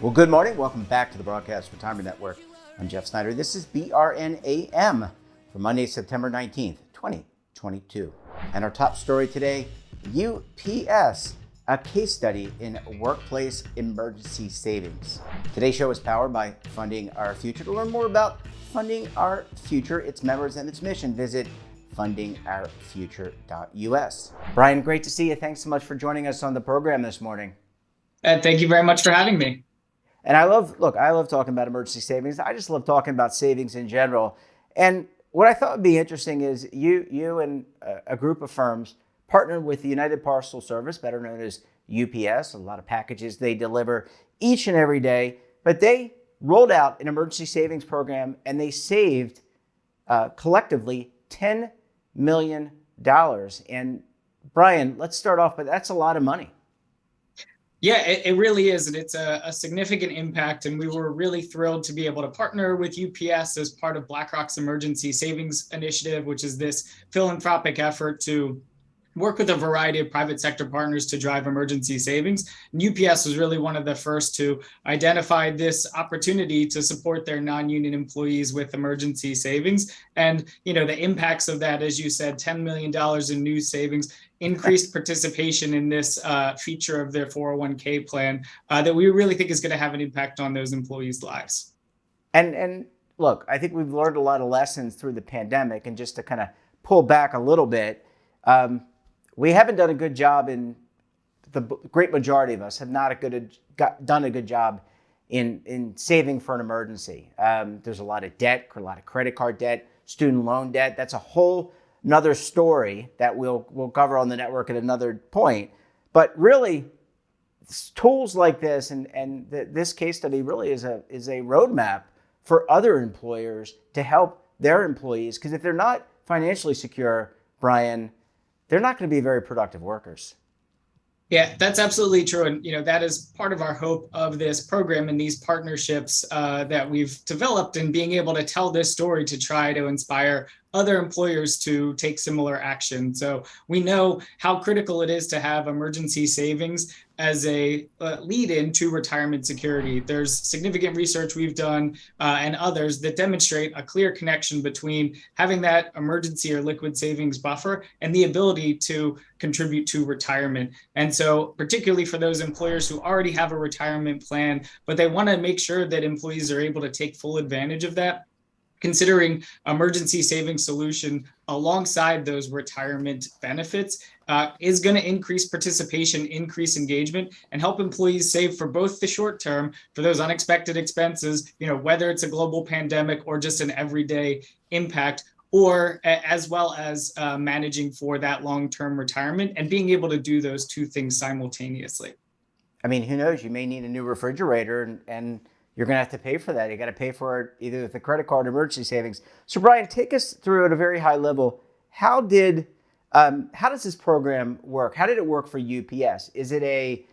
Well, good morning. Welcome back to the Broadcast Retirement Network. I'm Jeff Snyder. This is BRN AM for Monday, September 19th, 2022. And our top story today, UPS, a case study in workplace emergency savings. Today's show is powered by Funding Our Future. To learn more about Funding Our Future, its members, and its mission, visit fundingourfuture.us. Brian, great to see you. Thanks so much for joining us on the program this morning. Thank you very much for having me. And I love talking about emergency savings. I just love talking about savings in general. And what I thought would be interesting is you and a group of firms partnered with the United Parcel Service, better known as UPS, a lot of packages they deliver each and every day. But they rolled out an emergency savings program and they saved collectively $10 million. And Brian, let's start off, but that's a lot of money. Yeah, it really is. And it's a significant impact. And we were really thrilled to be able to partner with UPS as part of BlackRock's Emergency Savings Initiative, which is this philanthropic effort to work with a variety of private sector partners to drive emergency savings. And UPS was really one of the first to identify this opportunity to support their non-union employees with emergency savings. And, the impacts of that, as you said, $10 million in new savings, increased participation in this feature of their 401k plan that we really think is going to have an impact on those employees' lives. And look, I think we've learned a lot of lessons through the pandemic. And just to kind of pull back a little bit, we haven't done a good job the great majority of us have not done a good job in saving for an emergency. There's a lot of debt, a lot of credit card debt, student loan debt. That's a whole another story that we'll cover on the network at another point. But really, tools like this and this case study really is a roadmap for other employers to help their employees. Because if they're not financially secure, Brian, they're not going to be very productive workers. Yeah, that's absolutely true. And, that is part of our hope of this program and these partnerships that we've developed, and being able to tell this story to try to inspire other employers to take similar action. So we know how critical it is to have emergency savings as a lead in to retirement security. There's significant research we've done and others that demonstrate a clear connection between having that emergency or liquid savings buffer and the ability to contribute to retirement. And so particularly for those employers who already have a retirement plan, but they want to make sure that employees are able to take full advantage of that, considering emergency savings solution alongside those retirement benefits is going to increase participation, increase engagement, and help employees save for both the short term for those unexpected expenses, whether it's a global pandemic or just an everyday impact, or as well as managing for that long-term retirement and being able to do those two things simultaneously. I mean, who knows? You may need a new refrigerator and you're going to have to pay for that. You got to pay for it either with a credit card or emergency savings. So Brian, take us through at a very high level. How does this program work? How did it work for UPS? Is it a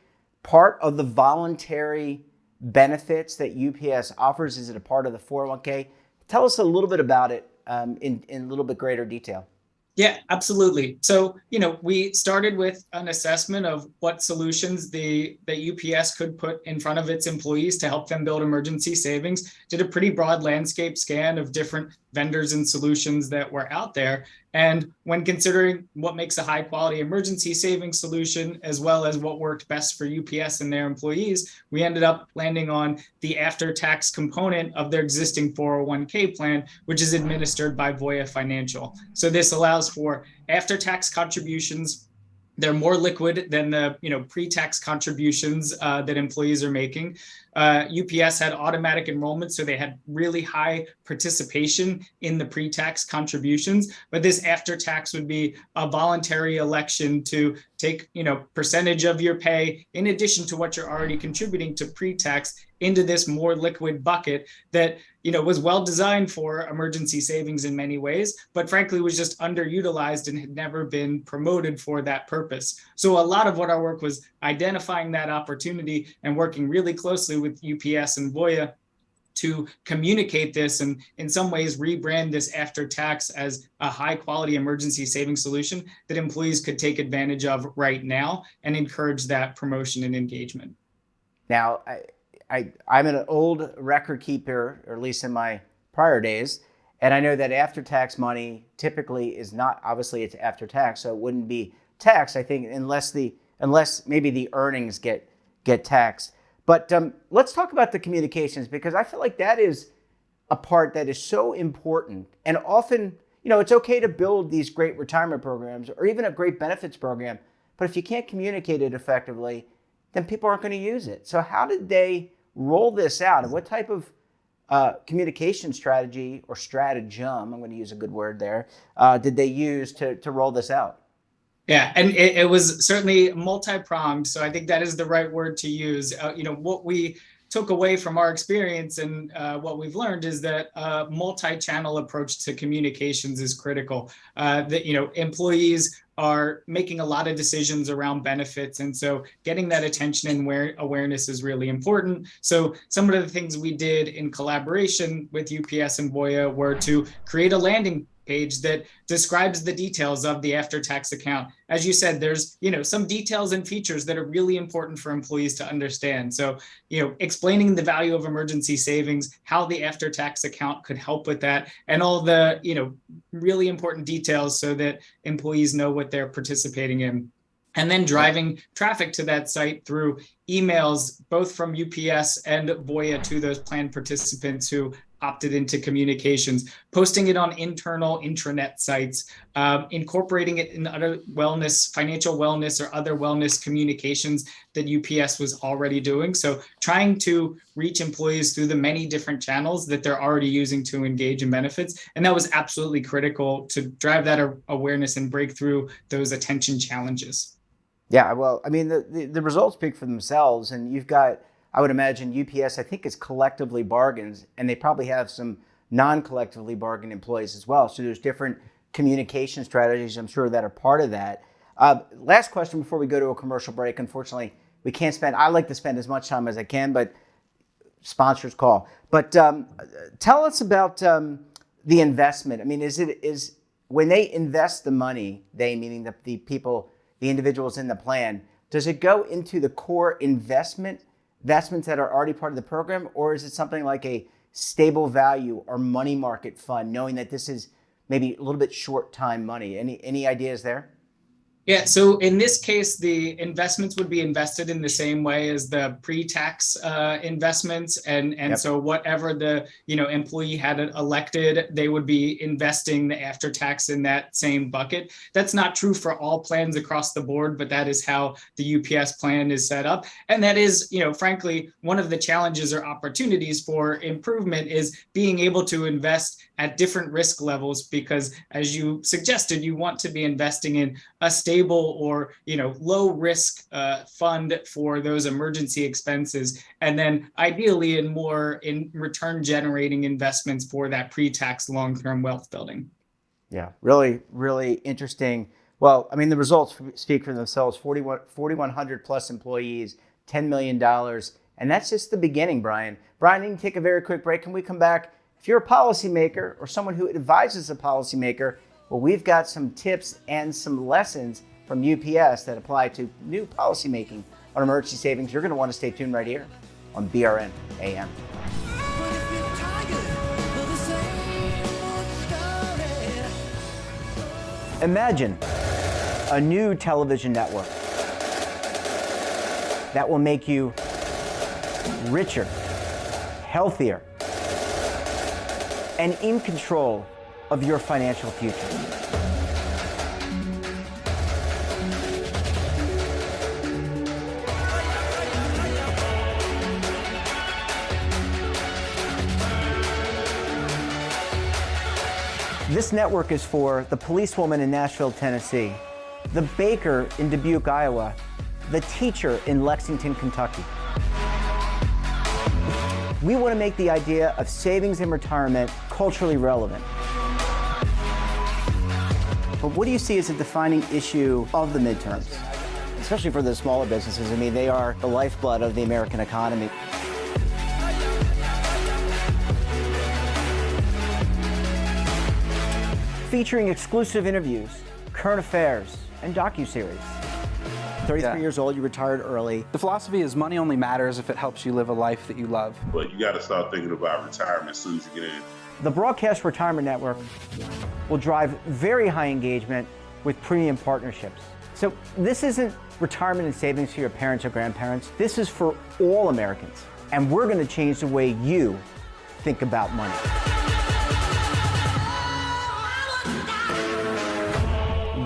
part of the voluntary benefits that UPS offers? Is it a part of the 401k? Tell us a little bit about it in a little bit greater detail. Yeah, absolutely. So, we started with an assessment of what solutions that UPS could put in front of its employees to help them build emergency savings, did a pretty broad landscape scan of different vendors and solutions that were out there. And when considering what makes a high quality emergency savings solution, as well as what worked best for UPS and their employees, we ended up landing on the after-tax component of their existing 401k plan, which is administered by Voya Financial. So this allows for after-tax contributions. They're more liquid than the pre-tax contributions that employees are making. UPS had automatic enrollment, so they had really high participation in the pre-tax contributions. But this after tax would be a voluntary election to take, percentage of your pay in addition to what you're already contributing to pre-tax into this more liquid bucket that was well designed for emergency savings in many ways, but frankly was just underutilized and had never been promoted for that purpose. So a lot of what our work was identifying that opportunity and working really closely with UPS and Voya to communicate this and in some ways rebrand this after tax as a high quality emergency savings solution that employees could take advantage of right now and encourage that promotion and engagement. Now, I'm an old record keeper, or at least in my prior days, and I know that after-tax money typically is not, obviously it's after tax, so it wouldn't be taxed, I think, unless maybe the earnings get taxed. But let's talk about the communications, because I feel like that is a part that is so important. And often, it's okay to build these great retirement programs or even a great benefits program, but if you can't communicate it effectively, then people aren't going to use it. So how did they roll this out, and what type of communication strategy or stratagem, I'm going to use a good word there, did they use to roll this out? Yeah, and it was certainly multi-pronged. So I think that is the right word to use. What we took away from our experience and what we've learned is that a multi-channel approach to communications is critical. That employees are making a lot of decisions around benefits, and so getting that attention and awareness is really important. So some of the things we did in collaboration with UPS and Voya were to create a landing page that describes the details of the after-tax account. As you said, there's some details and features that are really important for employees to understand. So explaining the value of emergency savings, how the after-tax account could help with that, and all the really important details so that employees know what they're participating in. And then driving traffic to that site through emails, both from UPS and Voya to those plan participants who opted into communications, posting it on internal intranet sites, incorporating it in other wellness, financial wellness, or other wellness communications that UPS was already doing. So trying to reach employees through the many different channels that they're already using to engage in benefits. And that was absolutely critical to drive that awareness and break through those attention challenges. Yeah, well, I mean, the results speak for themselves, and you've got, I would imagine UPS, I think, is collectively bargains, and they probably have some non-collectively bargained employees as well. So there's different communication strategies, I'm sure, that are part of that. Last question before we go to a commercial break. Unfortunately, I like to spend as much time as I can, but sponsors call. But tell us about the investment. I mean, is when they invest the money, they meaning the people, the individuals in the plan, does it go into the core investments that are already part of the program, or is it something like a stable value or money market fund, knowing that this is maybe a little bit short time money? Any ideas there? Yeah, so in this case, the investments would be invested in the same way as the pre-tax investments, and Yep. So whatever the employee had elected, they would be investing the after tax in that same bucket. That's not true for all plans across the board, but that is how the UPS plan is set up, and that is, frankly, one of the challenges or opportunities for improvement is being able to invest at different risk levels, because as you suggested, you want to be investing in a stable or low risk fund for those emergency expenses, and then ideally in return generating investments for that pre-tax long-term wealth building. Yeah, really, really interesting. Well, I mean, the results speak for themselves. 4,100 plus employees, $10 million, and that's just the beginning, Brian. Brian, you can take a very quick break. Can we come back? If you're a policymaker or someone who advises a policymaker, well, we've got some tips and some lessons from UPS that apply to new policymaking on emergency savings. You're going to want to stay tuned right here on BRN AM. Imagine a new television network that will make you richer, healthier, and in control of your financial future. This network is for the policewoman in Nashville, Tennessee, the baker in Dubuque, Iowa, the teacher in Lexington, Kentucky. We want to make the idea of savings and retirement culturally relevant. But what do you see as a defining issue of the midterms? Especially for the smaller businesses. I mean, they are the lifeblood of the American economy. Featuring exclusive interviews, current affairs, and docuseries. 33 years old, you retired early. The philosophy is money only matters if it helps you live a life that you love. But you got to start thinking about retirement as soon as you get in. The Broadcast Retirement Network will drive very high engagement with premium partnerships. So this isn't retirement and savings for your parents or grandparents. This is for all Americans. And we're going to change the way you think about money.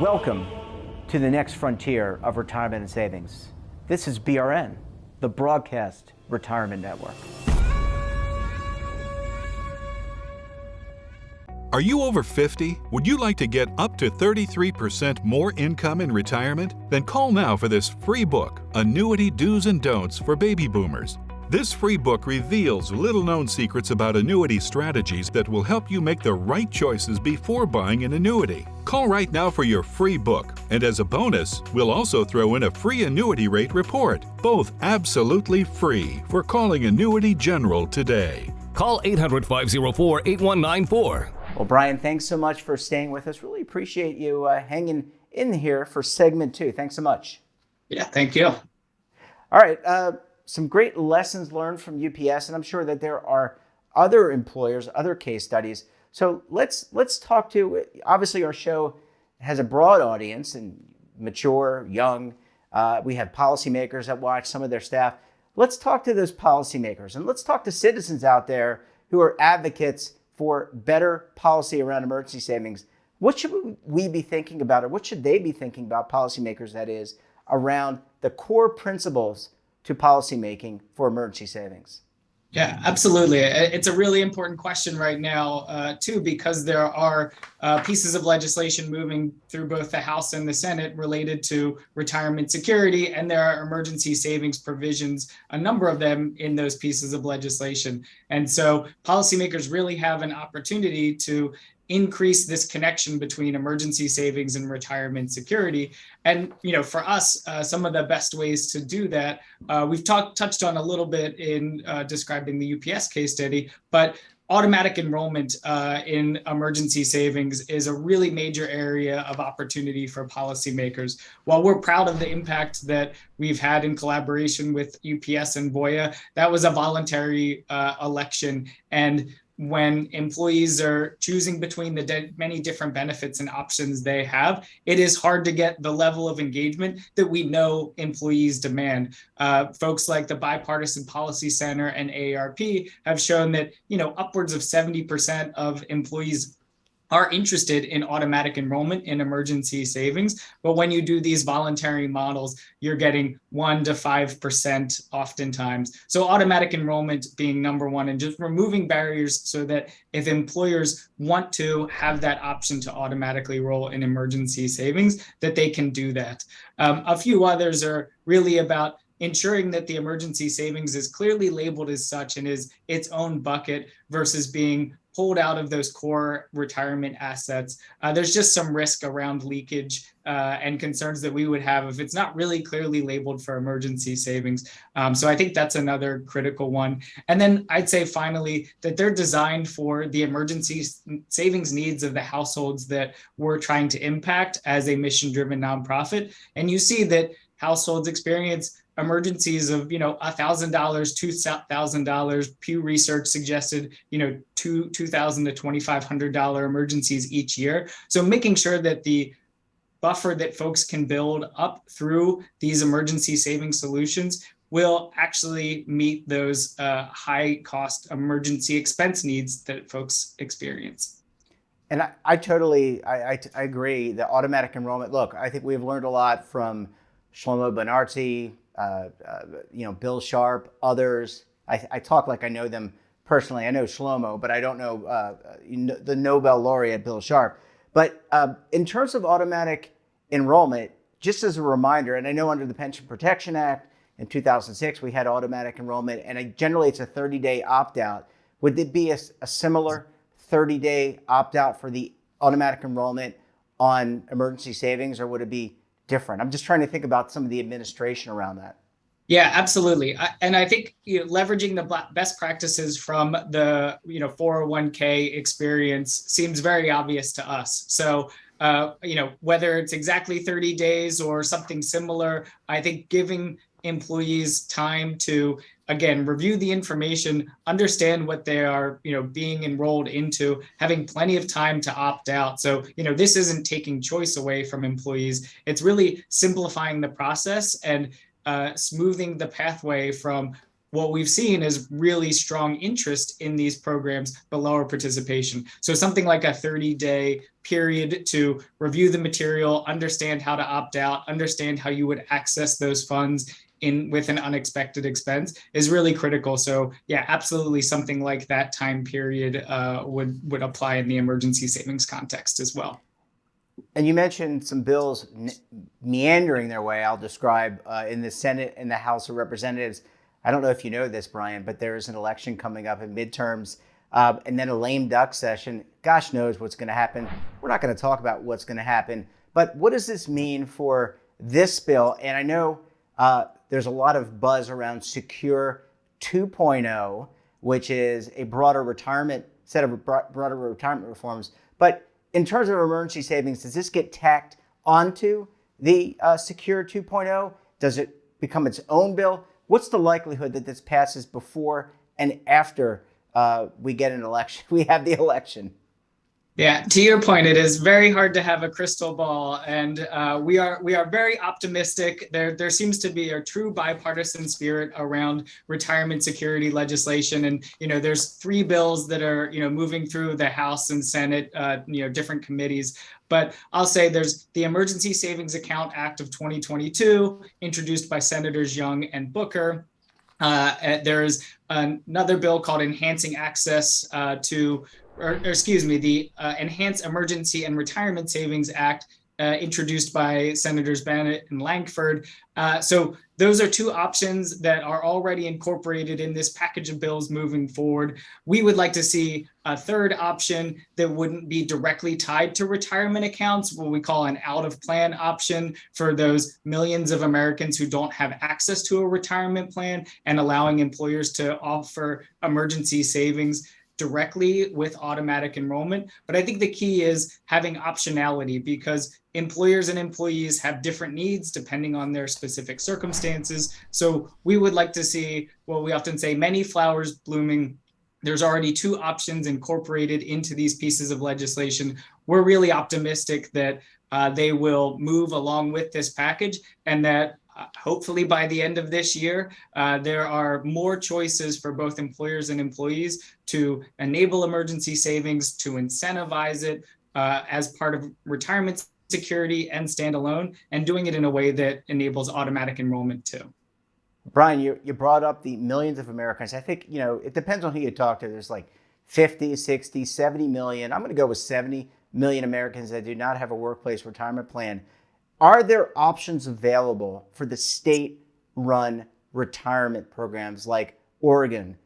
Welcome to the next frontier of retirement and savings. This is BRN, the Broadcast Retirement Network. Are you over 50? Would you like to get up to 33% more income in retirement? Then call now for this free book, Annuity Do's and Don'ts for Baby Boomers. This free book reveals little-known secrets about annuity strategies that will help you make the right choices before buying an annuity. Call right now for your free book, and as a bonus, we'll also throw in a free annuity rate report, both absolutely free for calling Annuity General today. Call 800-504-8194. Well, Brian, thanks so much for staying with us. Really appreciate you hanging in here for segment 2. Thanks so much. Yeah, thank you. All right, some great lessons learned from UPS, and I'm sure that there are other employers, other case studies. So let's talk to, obviously our show has a broad audience and mature, young. We have policymakers that watch, some of their staff. Let's talk to those policymakers, and let's talk to citizens out there who are advocates for better policy around emergency savings. What should we be thinking about, or what should they be thinking about, policymakers that is, around the core principles to policymaking for emergency savings? Yeah, absolutely. It's a really important question right now, too, because there are pieces of legislation moving through both the House and the Senate related to retirement security, and there are emergency savings provisions, a number of them in those pieces of legislation. And so policymakers really have an opportunity to increase this connection between emergency savings and retirement security. And, for us, some of the best ways to do that, we've touched on a little bit in describing the UPS case study, but automatic enrollment in emergency savings is a really major area of opportunity for policymakers. While we're proud of the impact that we've had in collaboration with UPS and Voya, that was a voluntary election. And when employees are choosing between the many different benefits and options they have, it is hard to get the level of engagement that we know employees demand. Folks like the Bipartisan Policy Center and AARP have shown that, upwards of 70% of employees are interested in automatic enrollment in emergency savings. But when you do these voluntary models, you're getting 1% to 5% oftentimes. So automatic enrollment being number one, and just removing barriers so that if employers want to have that option to automatically roll in emergency savings, that they can do that. A few others are really about ensuring that the emergency savings is clearly labeled as such and is its own bucket versus being pulled out of those core retirement assets. There's just some risk around leakage and concerns that we would have if it's not really clearly labeled for emergency savings. So I think that's another critical one. And then I'd say finally that they're designed for the emergency savings needs of the households that we're trying to impact as a mission-driven nonprofit. And you see that households experience emergencies of, $1,000, $2,000. Pew Research suggested, $2,000 to $2,500 emergencies each year. So making sure that the buffer that folks can build up through these emergency saving solutions will actually meet those high cost emergency expense needs that folks experience. And I totally agree. The automatic enrollment. Look, I think we've learned a lot from Shlomo Benarty, Bill Sharp, others. I talk like I know them personally. I know Shlomo, but I don't know the Nobel laureate Bill Sharp. But in terms of automatic enrollment, just as a reminder, and I know under the Pension Protection Act in 2006, we had automatic enrollment, and generally it's a 30-day opt-out. Would it be a similar 30-day opt-out for the automatic enrollment on emergency savings, or would it be different? I'm just trying to think about some of the administration around that. Yeah, absolutely. And I think leveraging the best practices from the 401k experience seems very obvious to us. So whether it's exactly 30 days or something similar, I think giving employees time to, again, review the information, understand what they are, being enrolled into, having plenty of time to opt out. So, this isn't taking choice away from employees. It's really simplifying the process and smoothing the pathway from what we've seen is really strong interest in these programs, but lower participation. So something like a 30-day period to review the material, understand how to opt out, understand how you would access those funds with an unexpected expense is really critical. So yeah, absolutely something like that time period would apply in the emergency savings context as well. And you mentioned some bills meandering their way, I'll describe, in the Senate and the House of Representatives. I don't know if you know this, Brian, but there is an election coming up in midterms and then a lame duck session. Gosh knows what's going to happen. We're not going to talk about what's going to happen. But what does this mean for this bill? And I know there's a lot of buzz around Secure 2.0, which is a broader set of broader retirement reforms. But in terms of emergency savings, does this get tacked onto the Secure 2.0? Does it become its own bill? What's the likelihood that this passes before and after we get an election? We have the election. Yeah, to your point, it is very hard to have a crystal ball, and we are very optimistic. There seems to be a true bipartisan spirit around retirement security legislation, and there's 3 bills that are moving through the House and Senate, different committees. But I'll say there's the Emergency Savings Account Act of 2022, introduced by Senators Young and Booker. There's another bill called Enhancing Access the Enhanced Emergency and Retirement Savings Act, introduced by Senators Bennett and Langford. So those are 2 options that are already incorporated in this package of bills moving forward. We would like to see a third option that wouldn't be directly tied to retirement accounts, what we call an out-of-plan option for those millions of Americans who don't have access to a retirement plan, and allowing employers to offer emergency savings directly with automatic enrollment. But I think the key is having optionality, because employers and employees have different needs depending on their specific circumstances. So we would like to see, well, we often say many flowers blooming. There's already 2 options incorporated into these pieces of legislation. We're really optimistic that they will move along with this package, and that hopefully by the end of this year, there are more choices for both employers and employees to enable emergency savings, to incentivize it as part of retirement security and standalone, and doing it in a way that enables automatic enrollment too. Brian, you brought up the millions of Americans. I think, it depends on who you talk to. There's like 50, 60, 70 million. I'm going to go with 70 million Americans that do not have a workplace retirement plan. Are there options available for the state-run retirement programs like Oregon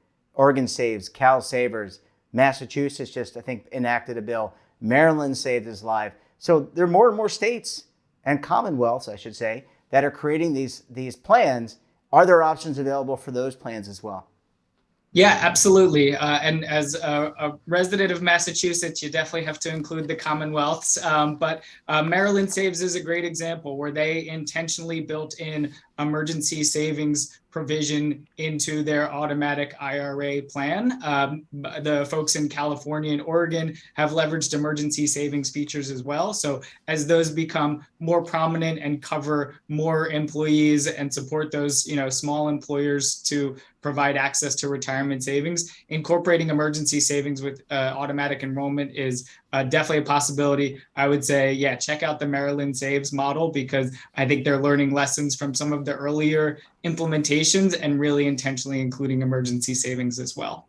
Saves, Cal Savers, Massachusetts just, I think, enacted a bill, Maryland Saved His Life. So there are more and more states and commonwealths, I should say, that are creating these plans. Are there options available for those plans as well? Yeah, absolutely. And as a resident of Massachusetts, you definitely have to include the Commonwealths. But Maryland Saves is a great example where they intentionally built in emergency savings provision into their automatic IRA plan. The folks in California and Oregon have leveraged emergency savings features as well. So as those become more prominent and cover more employees and support those, small employers to provide access to retirement savings, incorporating emergency savings with automatic enrollment is definitely a possibility. I would say, yeah, check out the Maryland Saves model, because I think they're learning lessons from some of the earlier implementations and really intentionally including emergency savings as well.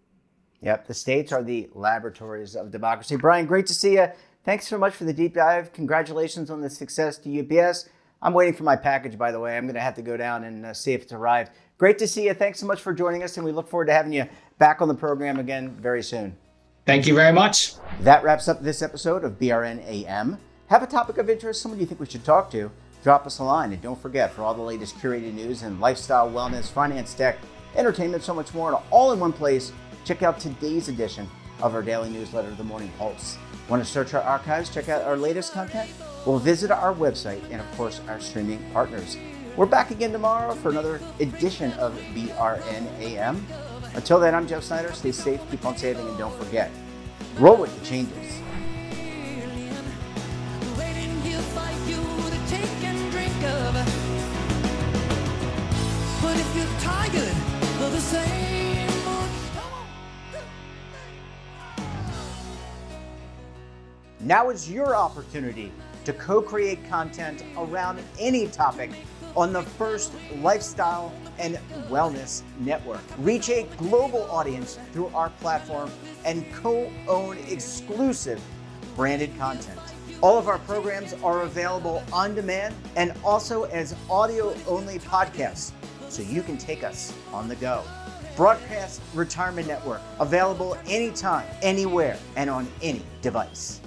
Yep, the states are the laboratories of democracy. Brian, great to see you. Thanks so much for the deep dive. Congratulations on the success to UPS. I'm waiting for my package, by the way. I'm going to have to go down and see if it's arrived. Great to see you. Thanks so much for joining us, and we look forward to having you back on the program again very soon. Thank you very much. That wraps up this episode of BRN AM. Have a topic of interest, someone you think we should talk to, drop us a line. And don't forget, for all the latest curated news and lifestyle, wellness, finance, tech, entertainment, so much more, and all in one place, check out today's edition of our daily newsletter, The Morning Pulse. Want to search our archives, check out our latest content? Well, visit our website and, of course, our streaming partners. We're back again tomorrow for another edition of BRN AM. Until then, I'm Jeff Snyder. Stay safe, keep on saving, and don't forget, roll with the changes. Now is your opportunity to co-create content around any topic on the first lifestyle and wellness network. Reach a global audience through our platform and co-own exclusive branded content. All of our programs are available on demand and also as audio-only podcasts, so you can take us on the go. Broadcast Retirement Network, available anytime, anywhere, and on any device.